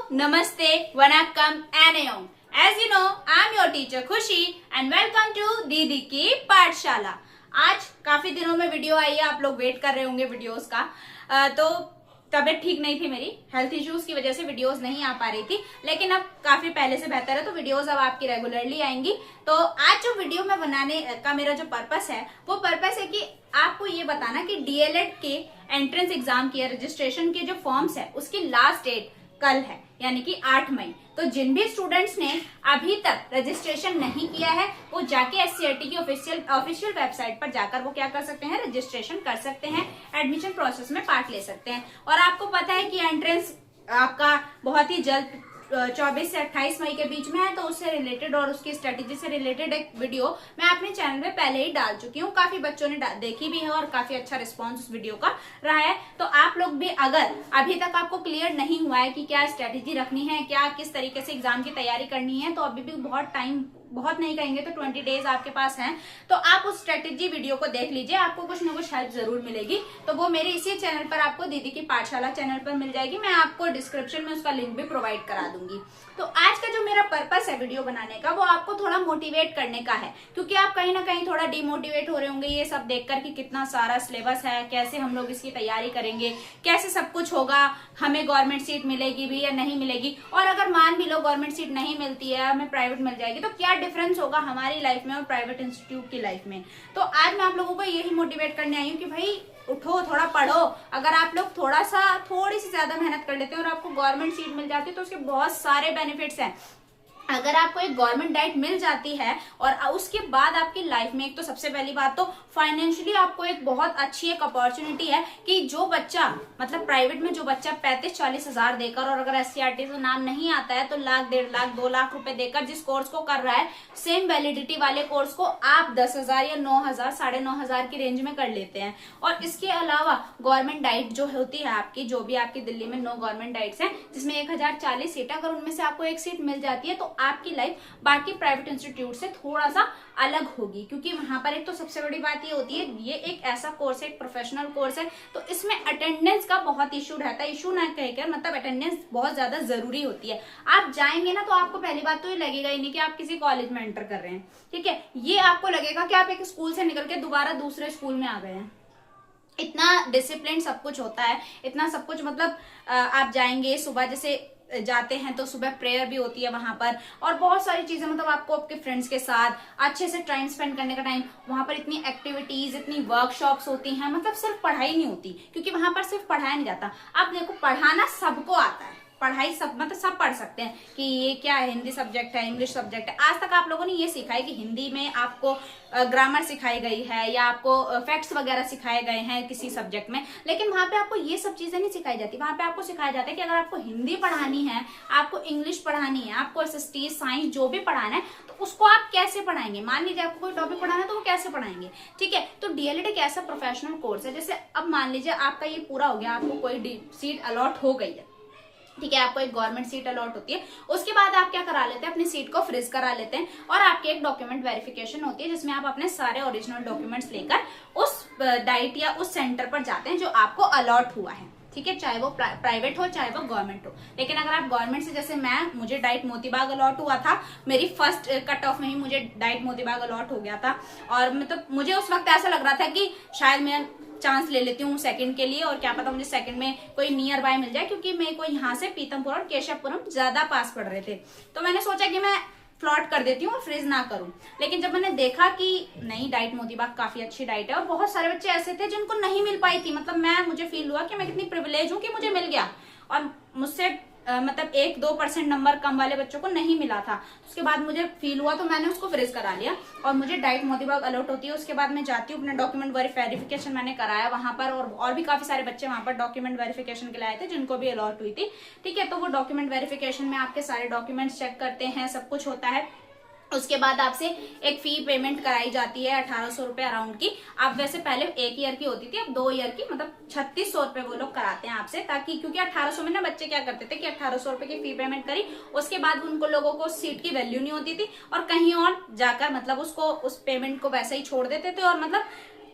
Namaste, Vanakkam, and As you know, I'm your teacher Khushi and welcome to दीदी की पाठशाला। आज काफी दिनों में वीडियो आई है, आप लोग वेट कर रहे होंगे वीडियोस का। तो तबीयत ठीक नहीं थी मेरी, हेल्थ इश्यूज की वजह से वीडियोस नहीं आ पा रही थी, लेकिन अब काफी पहले से बेहतर है, तो वीडियोस अब आपकी रेगुलरली आएंगी। तो आज जो वीडियो में बनाने का मेरा जो पर्पस है वो पर्पस है कि आपको ये बताना कि डीएलएड के एंट्रेंस एग्जाम की रजिस्ट्रेशन के जो फॉर्म्स है उसकी लास्ट डेट कल है, यानी कि 8 मई। तो जिन भी स्टूडेंट्स ने अभी तक रजिस्ट्रेशन नहीं किया है वो जाके एससीईआरटी की ऑफिशियल वेबसाइट पर जाकर वो क्या कर सकते हैं, रजिस्ट्रेशन कर सकते हैं, एडमिशन प्रोसेस में पार्ट ले सकते हैं। और आपको पता है कि एंट्रेंस आपका बहुत ही जल्द 24 से 28 मई के बीच में है, तो उससे रिलेटेड और उसकी स्ट्रेटेजी से रिलेटेड एक वीडियो मैं अपने चैनल पे पहले ही डाल चुकी हूँ। काफी बच्चों ने देखी भी है और काफी अच्छा रिस्पांस उस वीडियो का रहा है। तो आप लोग भी अगर अभी तक आपको क्लियर नहीं हुआ है कि क्या स्ट्रेटेजी रखनी है, क्या किस तरीके से एग्जाम की तैयारी करनी है, तो अभी भी बहुत नहीं कहेंगे तो 20 डेज आपके पास हैं, तो आप उस स्ट्रेटेजी वीडियो को देख लीजिए, आपको कुछ ना कुछ हेल्प जरूर मिलेगी। तो वो मेरे इसी चैनल पर आपको दीदी की पाठशाला चैनल पर मिल जाएगी, मैं आपको डिस्क्रिप्शन में उसका लिंक भी प्रोवाइड करा दूंगी। तो आज का जो मेरा पर्पस है वीडियो बनाने का वो आपको थोड़ा मोटिवेट करने का है, क्योंकि आप कहीं ना कहीं थोड़ा डिमोटिवेट हो रहे होंगे ये सब देखकर कि कितना सारा सिलेबस है, कैसे हम लोग इसकी तैयारी करेंगे, कैसे सब कुछ होगा, हमें गवर्नमेंट सीट मिलेगी भी या नहीं मिलेगी, और अगर मान भी लो गवर्नमेंट सीट नहीं मिलती है, हमें प्राइवेट मिल जाएगी, तो क्या डिफरेंस होगा हमारी लाइफ में और प्राइवेट इंस्टीट्यूट की लाइफ में। तो आज मैं आप लोगों को यही मोटिवेट करने आई हूँ कि भाई उठो, थोड़ा पढ़ो। अगर आप लोग थोड़ी सी ज्यादा मेहनत कर लेते हैं और आपको गवर्नमेंट सीट मिल जाती है तो उसके बहुत सारे बेनिफिट्स हैं। अगर आपको एक गवर्नमेंट डाइट मिल जाती है और उसके बाद आपकी लाइफ में एक तो सबसे पहली बात तो फाइनेंशियली आपको एक बहुत अच्छी एक अपॉर्चुनिटी है कि जो बच्चा मतलब प्राइवेट में जो बच्चा 35-40 हजार देकर और अगर एससीईआरटी से नाम नहीं आता है तो लाख, 1.5 लाख, 2 लाख रुपए देकर जिस कोर्स को कर रहा है, सेम वैलिडिटी वाले कोर्स को आप 10,000 या 9,000, 9,500 की रेंज में कर लेते हैं। और इसके अलावा गवर्नमेंट डाइट जो होती है आपकी, जो भी आपकी दिल्ली में 9 गवर्नमेंट डाइट्स हैं जिसमें 1040 सीट, अगर उनमें से आपको एक सीट मिल जाती है तो आपकी लाइफ बाकी प्राइवेट इंस्टीट्यूट से थोड़ा सा अलग होगी, क्योंकि वहां पर एक तो सबसे बड़ी बात ये होती है, ये एक ऐसा कोर्स है, एक प्रोफेशनल कोर्स है, तो इसमें अटेंडेंस का बहुत इशू रहता है। इशू ना कहकर मतलब अटेंडेंस बहुत ज्यादा जरूरी होती है। आप जाएंगे ना तो आपको पहली बात तो ये लगेगा ही नहीं कि आप किसी कॉलेज में एंटर कर रहे हैं, ठीक है, ये आपको लगेगा कि आप एक स्कूल से निकल के दोबारा दूसरे स्कूल में आ गए हैं। इतना डिसिप्लिन सब कुछ होता है, इतना सब कुछ मतलब आप जाएंगे सुबह जैसे जाते हैं तो सुबह प्रेयर भी होती है वहां पर, और बहुत सारी चीजें मतलब आपको आपके फ्रेंड्स के साथ अच्छे से टाइम स्पेंड करने का टाइम, वहां पर इतनी एक्टिविटीज, इतनी वर्कशॉप्स होती हैं, मतलब सिर्फ पढ़ाई नहीं होती, क्योंकि वहां पर सिर्फ पढ़ाया नहीं जाता। आप देखो पढ़ाना सबको आता है, पढ़ाई सब मतलब सब पढ़ सकते हैं कि ये क्या है, हिंदी सब्जेक्ट है, इंग्लिश सब्जेक्ट है। आज तक आप लोगों ने ये सीखा है कि हिंदी में आपको ग्रामर सिखाई गई है या आपको फैक्ट्स वगैरह सिखाए गए हैं किसी सब्जेक्ट में, लेकिन वहां पे आपको ये सब चीजें नहीं सिखाई जाती। वहां पे आपको सिखाया जाता है कि अगर आपको हिंदी पढ़ानी है, आपको इंग्लिश पढ़ानी है, आपको एसएसटी, साइंस जो भी पढ़ाना है, तो उसको आप कैसे पढ़ाएंगे। मान लीजिए आपको कोई टॉपिक पढ़ाना है तो वो कैसे पढ़ाएंगे, ठीक है। तो डीएलएड एक ऐसा प्रोफेशनल कोर्स है, जैसे अब मान लीजिए आपका ये पूरा हो गया, आपको कोई सीट अलॉट हो गई है, ठीक है, आपको एक गवर्नमेंट सीट अलॉट होती है, उसके बाद आप क्या करा लेते हैं, अपनी सीट को फ्रीज करा लेते हैं और आपकी एक डॉक्यूमेंट वेरिफिकेशन होती है जिसमें आप अपने सारे ओरिजिनल डॉक्यूमेंट्स लेकर उस डाइट या उस सेंटर पर जाते हैं जो आपको अलॉट हुआ है, ठीक है, चाहे वो प्राइवेट हो चाहे वो गवर्नमेंट हो। लेकिन अगर आप गवर्नमेंट से, जैसे मुझे डाइट मोतीबाग अलॉट हुआ था, मेरी फर्स्ट कट ऑफ में ही मुझे डाइट मोतीबाग अलॉट हो गया था, और मतलब मुझे उस वक्त ऐसा लग रहा था कि शायद मैं चांस ले लेती हूँ सेकंड के लिए, और क्या पता मुझे सेकंड में कोई नियर बाय मिल जाए, क्योंकि मेरे को यहाँ से पीतमपुर और केशवपुरम ज्यादा पास पड़ रहे थे। तो मैंने सोचा कि मैं फ्लॉट कर देती हूँ और फ्रीज ना करूं। लेकिन जब मैंने देखा कि नहीं, डाइट मोतीबाग काफी अच्छी डाइट है, और बहुत सारे बच्चे ऐसे थे जिनको नहीं मिल पाई थी, मतलब मुझे फील हुआ कि मैं कितनी प्रिविलेज हूँ कि मुझे मिल गया, और मुझसे मतलब 1-2% नंबर कम वाले बच्चों को नहीं मिला था। उसके बाद मुझे फील हुआ तो मैंने उसको फ्रीज करा लिया, और मुझे डाइट मोतीबाग अलॉट होती है। उसके बाद मैं जाती हूँ, अपना डॉक्यूमेंट वेरिफिकेशन मैंने कराया वहां पर, और भी काफी सारे बच्चे वहां पर डॉक्यूमेंट वेरिफिकेशन के लिए आए थे जिनको भी अलॉट हुई थी, ठीक है। तो वो डॉक्यूमेंट वेरिफिकेशन में आपके सारे डॉक्यूमेंट्स चेक करते हैं, सब कुछ होता है। उसके बाद आपसे एक फी पेमेंट कराई जाती है 1800 रुपए अराउंड की। आप वैसे पहले 1 ईयर की होती थी, अब 2 ईयर की, मतलब 3600 रुपए वो लोग कराते हैं आपसे, ताकि क्योंकि 1800 में ना बच्चे क्या करते थे कि 1800 रुपए की फी पेमेंट करी, उसके बाद उनको लोगों को सीट की वैल्यू नहीं होती थी और कहीं और जाकर मतलब उसको उस पेमेंट को वैसे ही छोड़ देते थे, और मतलब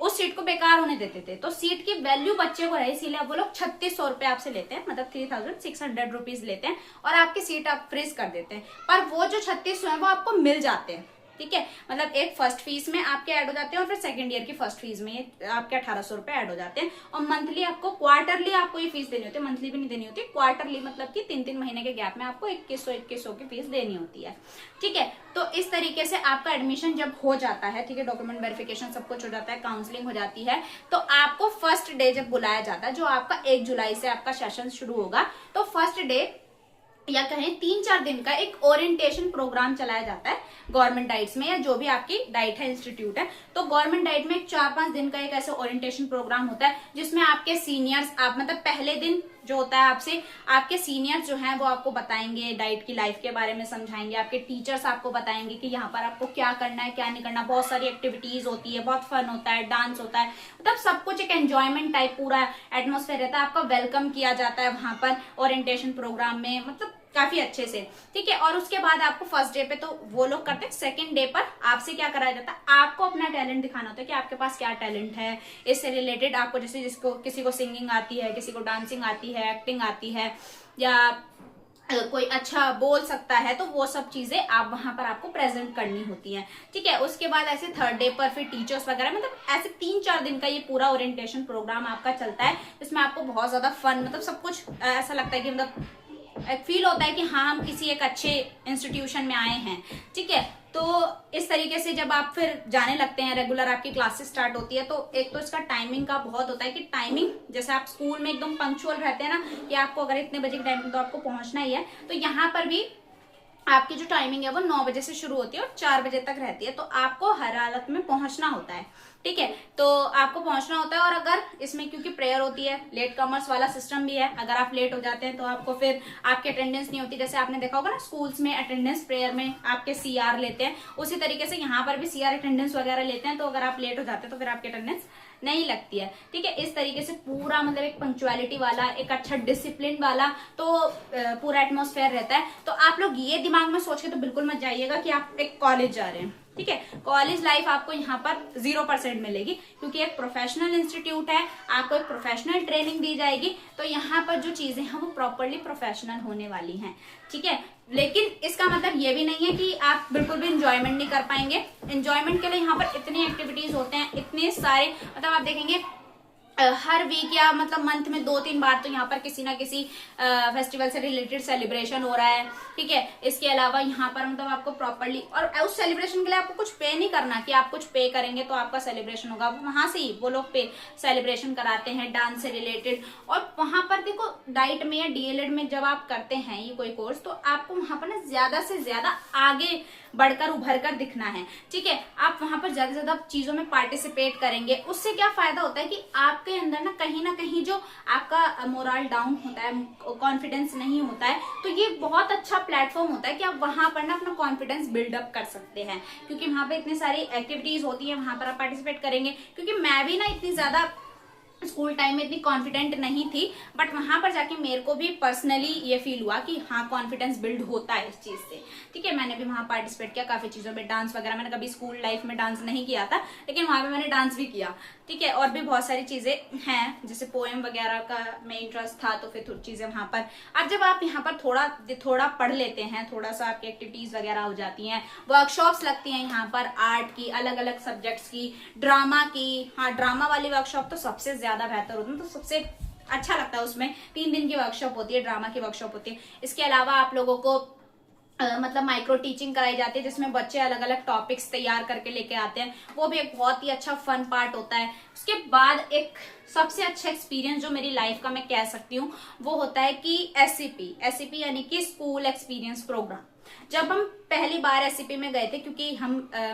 उस सीट को बेकार होने देते थे। तो सीट की वैल्यू बच्चे को है, इसीलिए अब वो लोग 3600 रुपए आपसे लेते हैं, मतलब 3600 रुपीज लेते हैं और आपकी सीट आप फ्रीज कर देते हैं। पर वो जो 3600 है वो आपको मिल जाते हैं, ठीक है। मतलब एक फर्स्ट फीस में आपके ऐड हो जाते हैं और फिर सेकंड ईयर की फर्स्ट फीस में आपके 1800 रुपए ऐड हो जाते हैं। और मंथली आपको, क्वार्टरली आपको ये फीस देनी होती है, मंथली भी नहीं देनी होती, क्वार्टरली मतलब कि 3-3 महीने के गैप में आपको 2100 की फीस देनी होती है, ठीक है। तो इस तरीके से आपका एडमिशन जब हो जाता है, ठीक है, डॉक्यूमेंट वेरिफिकेशन सब कुछ हो जाता है, काउंसलिंग हो जाती है, तो आपको फर्स्ट डे जब बुलाया जाता है, जो आपका 1 जुलाई से आपका सेशन शुरू होगा, तो फर्स्ट डे या कहें 3-4 दिन का एक ओरिएंटेशन प्रोग्राम चलाया जाता है गवर्नमेंट डाइट्स में, या जो भी आपकी डाइट है, इंस्टीट्यूट है। तो गवर्नमेंट डाइट में 4-5 दिन का एक ऐसा ओरिएंटेशन प्रोग्राम होता है जिसमें आपके सीनियर्स, आप मतलब पहले दिन जो होता है आपसे आपके सीनियर्स जो हैं वो आपको बताएंगे, डाइट की लाइफ के बारे में समझाएंगे, आपके टीचर्स आपको बताएंगे कि यहाँ पर आपको क्या करना है क्या नहीं करना। बहुत सारी एक्टिविटीज होती है, बहुत फन होता है, डांस होता है, मतलब सब कुछ एक एंजॉयमेंट टाइप पूरा एटमोस्फेयर रहता है। आपका वेलकम किया जाता है वहां पर ओरिएंटेशन प्रोग्राम में, मतलब काफी अच्छे से, ठीक है। और उसके बाद आपको फर्स्ट डे पे तो वो लोग करते हैं, सेकंड डे पर आपसे क्या कराया जाता है, आपको अपना टैलेंट दिखाना होता है कि आपके पास क्या टैलेंट है, इससे रिलेटेड आपको, जैसे जिसको किसी को सिंगिंग आती है, किसी को डांसिंग आती है, एक्टिंग आती है, या कोई अच्छा बोल सकता है, तो वो सब चीजें आप वहां पर आपको प्रेजेंट करनी होती है, ठीक है। उसके बाद ऐसे थर्ड डे पर फिर टीचर्स वगैरह, मतलब ऐसे 3-4 दिन का ये पूरा ओरिएंटेशन प्रोग्राम आपका चलता है, जिसमें आपको बहुत ज्यादा फन, मतलब सब कुछ ऐसा लगता है कि मतलब एक फील होता है कि हाँ हम किसी एक अच्छे इंस्टीट्यूशन में आए हैं, ठीक है। तो इस तरीके से जब आप फिर जाने लगते हैं, रेगुलर आपकी क्लासेस स्टार्ट होती है, तो एक तो इसका टाइमिंग का बहुत होता है कि टाइमिंग, जैसे आप स्कूल में एकदम पंक्चुअल रहते हैं ना कि आपको अगर इतने बजे के टाइम तो आपको पहुंचना ही है, तो यहाँ पर भी आपकी जो टाइमिंग है वो 9 बजे से शुरू होती है और 4 बजे तक रहती है। तो आपको हर हालत में पहुंचना होता है, ठीक है। तो आपको पहुंचना होता है, और अगर इसमें क्योंकि प्रेयर होती है, लेट कमर्स वाला सिस्टम भी है, अगर आप लेट हो जाते हैं तो आपको फिर आपकी अटेंडेंस नहीं होती। जैसे आपने देखा होगा ना स्कूल्स में अटेंडेंस प्रेयर में आपके CR लेते हैं, उसी तरीके से यहाँ पर भी CR अटेंडेंस वगैरह लेते हैं। तो अगर आप लेट हो जाते हैं तो फिर आपकी अटेंडेंस नहीं लगती है, ठीक है। इस तरीके से पूरा मतलब एक पंक्चुअलिटी वाला, एक अच्छा डिसिप्लिन वाला तो पूरा एटमॉस्फेयर रहता है। तो आप लोग ये दिमाग में सोच के तो बिल्कुल मत जाइएगा कि आप एक कॉलेज जा रहे हैं, ठीक है। कॉलेज लाइफ आपको यहाँ पर 0% मिलेगी, क्योंकि एक प्रोफेशनल इंस्टीट्यूट है, आपको एक प्रोफेशनल ट्रेनिंग दी जाएगी। तो यहाँ पर जो चीजें हैं वो प्रॉपरली प्रोफेशनल होने वाली हैं, ठीक है। लेकिन इसका मतलब ये भी नहीं है कि आप बिल्कुल भी इंजॉयमेंट नहीं कर पाएंगे। इंजॉयमेंट के लिए यहाँ पर इतनी एक्टिविटीज होते हैं, इतने सारे, मतलब आप देखेंगे हर वीक या मतलब मंथ में 2-3 बार तो यहाँ पर किसी ना किसी फेस्टिवल से रिलेटेड सेलिब्रेशन हो रहा है, ठीक है। इसके अलावा यहाँ पर मतलब आपको प्रॉपरली, और उस सेलिब्रेशन के लिए आपको कुछ पे नहीं करना कि आप कुछ पे करेंगे तो आपका सेलिब्रेशन होगा, वहां से ही वो लोग पे सेलिब्रेशन कराते हैं डांस से रिलेटेड। और वहां पर देखो डाइट में या DLED में जब आप करते हैं ये कोई कोर्स, तो आपको वहां पर ना ज्यादा से ज्यादा आगे बढ़कर उभर कर दिखना है, ठीक है। आप वहां पर ज्यादा से ज्यादा चीजों में पार्टिसिपेट करेंगे, उससे क्या फायदा होता है कि आपके अंदर ना कहीं जो आपका मोरल डाउन होता है, कॉन्फिडेंस नहीं होता है, तो ये बहुत अच्छा प्लेटफॉर्म होता है कि आप वहां पर ना अपना कॉन्फिडेंस बिल्डअप कर सकते हैं, क्योंकि वहां पर इतनी सारी एक्टिविटीज होती है, वहां पर आप पार्टिसिपेट करेंगे। क्योंकि मैं भी ना इतनी ज्यादा स्कूल टाइम में इतनी कॉन्फिडेंट नहीं थी, बट वहां पर जाके मेरे को भी पर्सनली ये फील हुआ कि हाँ कॉन्फिडेंस बिल्ड होता है इस चीज से, ठीक है। मैंने भी वहां पार्टिसिपेट किया काफी चीजों में, डांस वगैरह, मैंने कभी स्कूल लाइफ में डांस नहीं किया था, लेकिन वहां पे मैंने डांस भी किया, ठीक है। और भी बहुत सारी चीजें हैं, जैसे पोएम वगैरह का में इंटरेस्ट था, तो फिर थोड़ी चीजें वहां पर, अब जब आप यहाँ पर थोड़ा पढ़ लेते हैं, थोड़ा सा आपकी एक्टिविटीज वगैरह हो जाती हैं, वर्कशॉप्स लगती हैं यहाँ पर आर्ट की, अलग अलग सब्जेक्ट्स की, ड्रामा की। हाँ, ड्रामा वाली वर्कशॉप तो सबसे ज्यादा बेहतर होती है, तो सबसे अच्छा लगता है। उसमें 3 दिन की वर्कशॉप होती है, ड्रामा की वर्कशॉप होती है। इसके अलावा आप लोगों को मतलब माइक्रो टीचिंग कराई जाती है, जिसमें बच्चे अलग अलग टॉपिक्स तैयार करके लेके आते हैं, वो भी एक बहुत ही अच्छा फन पार्ट होता है। उसके बाद एक सबसे अच्छा एक्सपीरियंस जो मेरी लाइफ का मैं कह सकती हूँ वो होता है कि SCP यानी कि स्कूल एक्सपीरियंस प्रोग्राम। जब हम पहली बार SCP में गए थे, क्योंकि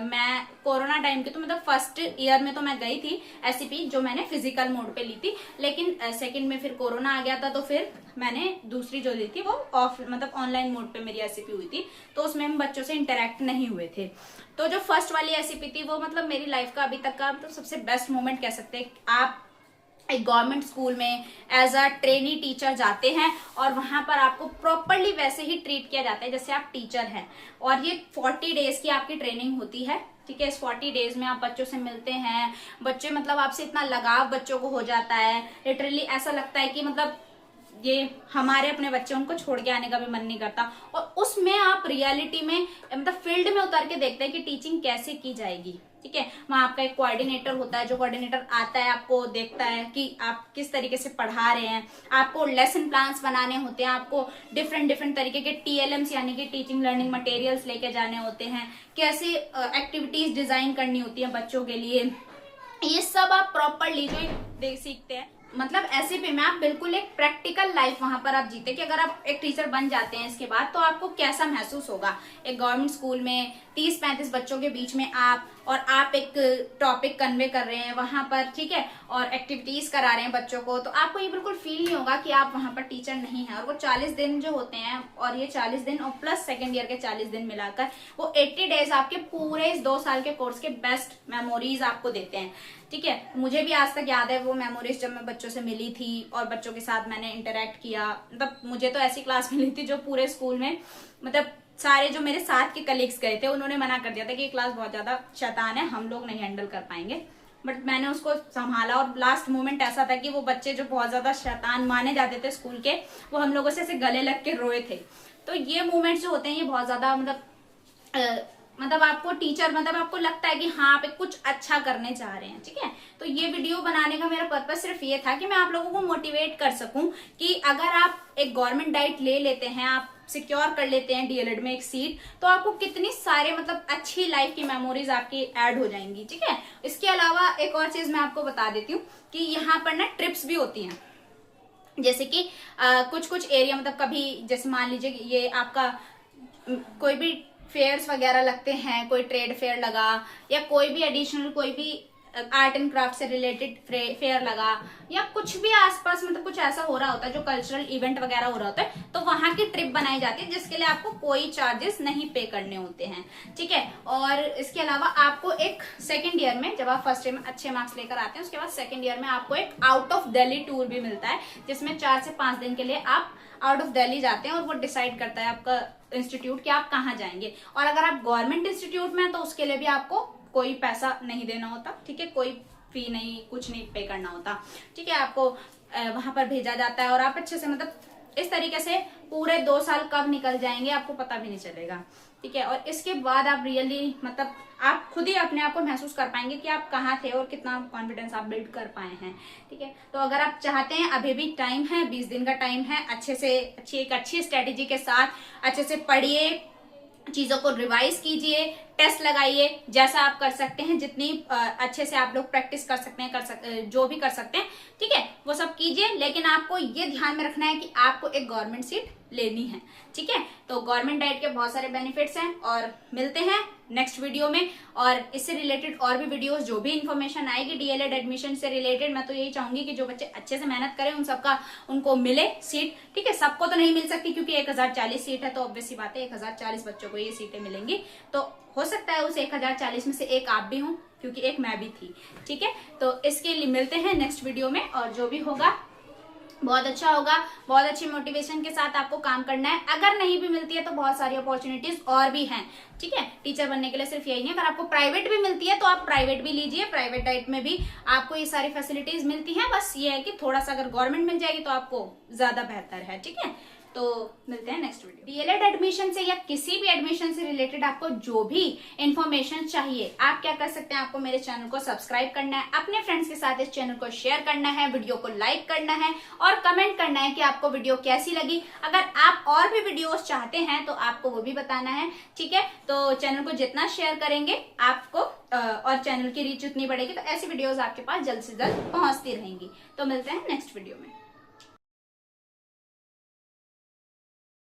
मैं कोरोना टाइम के, तो मतलब फर्स्ट ईयर में तो मैं गई थी SCP, जो मैंने फिजिकल मोड पे ली थी, लेकिन सेकंड में फिर कोरोना आ गया था, तो फिर मैंने दूसरी जो ली थी वो मतलब ऑनलाइन मोड पे मेरी SCP हुई थी, तो उसमें हम बच्चों से इंटरेक्ट नहीं हुए थे। तो जो फर्स्ट वाली SCP थी वो मतलब मेरी लाइफ का अभी तक का मतलब सबसे बेस्ट मोमेंट कह सकते हैं। आप एक गवर्नमेंट स्कूल में एज अ ट्रेनी टीचर जाते हैं और वहां पर आपको प्रॉपरली वैसे ही ट्रीट किया जाता है जैसे आप टीचर हैं। और ये 40 डेज की आपकी ट्रेनिंग होती है, ठीक है। इस 40 डेज में आप बच्चों से मिलते हैं, बच्चे मतलब आपसे इतना लगाव बच्चों को हो जाता है, लिटरली ऐसा लगता है कि मतलब ये हमारे अपने बच्चे, उनको छोड़ के आने का भी मन नहीं करता। और उसमें आप रियलिटी में मतलब फील्ड में उतर के देखते हैं कि टीचिंग कैसे की जाएगी, ठीक है। वहां आपका एक कोऑर्डिनेटर होता है, जो कोऑर्डिनेटर आता है, आपको देखता है कि आप किस तरीके से पढ़ा रहे हैं, आपको लेसन प्लान्स बनाने होते हैं, आपको डिफरेंट तरीके के TLMs यानी कि टीचिंग लर्निंग मटेरियल्स लेके जाने होते हैं, कैसे एक्टिविटीज डिजाइन करनी होती है बच्चों के लिए, ये सब आप प्रॉपरली जो सीखते हैं। मतलब ऐसे पे में आप बिल्कुल एक प्रैक्टिकल लाइफ वहां पर आप जीते कि अगर आप एक टीचर बन जाते हैं इसके बाद तो आपको कैसा महसूस होगा। एक गवर्नमेंट स्कूल में 30-35 बच्चों के बीच में आप एक टॉपिक कन्वे कर रहे हैं वहां पर, ठीक है, और एक्टिविटीज करा रहे हैं बच्चों को, तो आपको ये बिल्कुल फील नहीं होगा कि आप वहां पर टीचर नहीं है। और वो 40 दिन जो होते हैं, और ये 40 दिन और प्लस सेकेंड ईयर के 40 दिन मिलाकर वो 80 डेज आपके पूरे इस 2 साल के कोर्स के बेस्ट मेमोरीज आपको देते हैं, ठीक है। मुझे भी आज तक याद है वो मेमोरीज, जब मैं बच्चों से मिली थी और बच्चों के साथ मैंने इंटरेक्ट किया। मतलब मुझे तो ऐसी क्लास मिली थी जो पूरे स्कूल में मतलब सारे जो मेरे साथ के कलीग्स गए थे उन्होंने मना कर दिया था कि ये क्लास बहुत ज्यादा शैतान है, हम लोग नहीं हैंडल कर पाएंगे, बट मैंने उसको संभाला। और लास्ट मोमेंट ऐसा था कि वो बच्चे जो बहुत ज्यादा शैतान माने जाते थे स्कूल के, वो हम लोगों से ऐसे गले लग के रोए थे। तो ये मोमेंट्स जो होते हैं ये बहुत ज्यादा मतलब आपको टीचर, मतलब आपको लगता है कि हाँ आप कुछ अच्छा करने जा रहे हैं, ठीक है। तो ये वीडियो बनाने का मेरा पर्पज सिर्फ ये था कि मैं आप लोगों को मोटिवेट कर सकूं कि अगर आप एक गवर्नमेंट डाइट ले लेते हैं, आप सिक्योर कर लेते हैं DLED में एक सीट, तो आपको कितनी सारे मतलब अच्छी लाइफ की मेमोरीज आपकी ऐड हो जाएंगी, ठीक है। इसके अलावा एक और चीज मैं आपको बता देती हूँ कि यहाँ पर ना ट्रिप्स भी होती हैं, जैसे कि कुछ एरिया, मतलब कभी जैसे मान लीजिए ये आपका कोई भी फेयर्स वगैरह लगते हैं, कोई ट्रेड फेयर लगा या कोई भी एडिशनल कोई भी आर्ट एंड क्राफ्ट से रिलेटेड फेयर लगा या कुछ भी आसपास मतलब कुछ ऐसा हो रहा होता है जो कल्चरल इवेंट वगैरह हो रहा होता है, तो वहां की ट्रिप बनाई जाती है जिसके लिए आपको कोई चार्जेस नहीं पे करने होते हैं, ठीक है। और इसके अलावा आपको एक सेकेंड ईयर में, जब आप फर्स्ट ईयर में अच्छे मार्क्स लेकर आते हैं, उसके बाद सेकेंड ईयर में आपको एक आउट ऑफ दिल्ली टूर भी मिलता है, जिसमें 4 से 5 दिन के लिए आप आउट ऑफ दिल्ली जाते हैं और वो डिसाइड करता है आपका इंस्टीट्यूट कि आप कहाँ जाएंगे। और अगर आप गवर्नमेंट इंस्टीट्यूट में हैं तो उसके लिए भी आपको कोई पैसा नहीं देना होता, ठीक है, कोई फी नहीं, कुछ नहीं पे करना होता, ठीक है। आपको वहां पर भेजा जाता है और आप अच्छे से मतलब इस तरीके से पूरे 2 साल कब निकल जाएंगे आपको पता भी नहीं चलेगा, ठीक है। और इसके बाद आप रियली मतलब आप खुद ही अपने आप को महसूस कर पाएंगे कि आप कहाँ थे और कितना कॉन्फिडेंस आप बिल्ड कर पाए हैं, ठीक है। तो अगर आप चाहते हैं, अभी भी टाइम है, 20 दिन का टाइम है, एक अच्छी स्ट्रेटेजी के साथ अच्छे से पढ़िए, चीजों को रिवाइज कीजिए, टेस्ट लगाइए, जैसा आप कर सकते हैं, जितनी अच्छे से आप लोग प्रैक्टिस कर सकते हैं, जो भी कर सकते हैं, ठीक है, वो सब कीजिए। लेकिन आपको ये ध्यान में रखना है कि आपको एक गवर्नमेंट सीट लेनी है, ठीक है। तो गवर्नमेंट डाइट के बहुत सारे बेनिफिट्स हैं और मिलते हैं नेक्स्ट वीडियो में। और इससे रिलेटेड और भी वीडियोस, जो भी इन्फॉर्मेशन आएगी DLED एडमिशन से रिलेटेड, मैं तो यही चाहूंगी कि जो बच्चे अच्छे से मेहनत करें उनको मिले सीट, ठीक है। सबको तो नहीं मिल सकती क्योंकि 1040 सीट है, तो ऑब्वियस सी बात है 1040 बच्चों को ये सीटें मिलेंगी। तो हो सकता है उस 1040 में से एक आप भी हो, क्योंकि एक मैं भी थी, ठीक है। तो इसके लिए मिलते हैं नेक्स्ट वीडियो में, और जो भी होगा बहुत अच्छा होगा, बहुत अच्छी मोटिवेशन के साथ आपको काम करना है। अगर नहीं भी मिलती है तो बहुत सारी अपॉर्चुनिटीज और भी हैं, ठीक है। टीचर बनने के लिए सिर्फ यही नहीं, अगर आपको प्राइवेट भी मिलती है तो आप प्राइवेट भी लीजिए, प्राइवेट डाइट में भी आपको ये सारी फैसिलिटीज मिलती हैं। बस ये है कि थोड़ा सा अगर गवर्नमेंट मिल जाएगी तो आपको ज्यादा बेहतर है, ठीक है। तो मिलते हैं नेक्स्ट वीडियो। DLED एडमिशन से या किसी भी एडमिशन से रिलेटेड आपको जो भी इंफॉर्मेशन चाहिए, आप क्या कर सकते हैं, आपको मेरे चैनल को सब्सक्राइब करना है, अपने फ्रेंड्स के साथ इस चैनल को शेयर करना है, वीडियो को लाइक करना है और कमेंट करना है कि आपको वीडियो कैसी लगी। अगर आप और भी वीडियोस चाहते हैं तो आपको वो भी बताना है, ठीक है। तो चैनल को जितना शेयर करेंगे आपको और चैनल की रीच उतनी बढ़ेगी, तो ऐसी वीडियोस आपके पास जल्द से जल्द पहुंचती रहेंगी। तो मिलते हैं नेक्स्ट वीडियो में।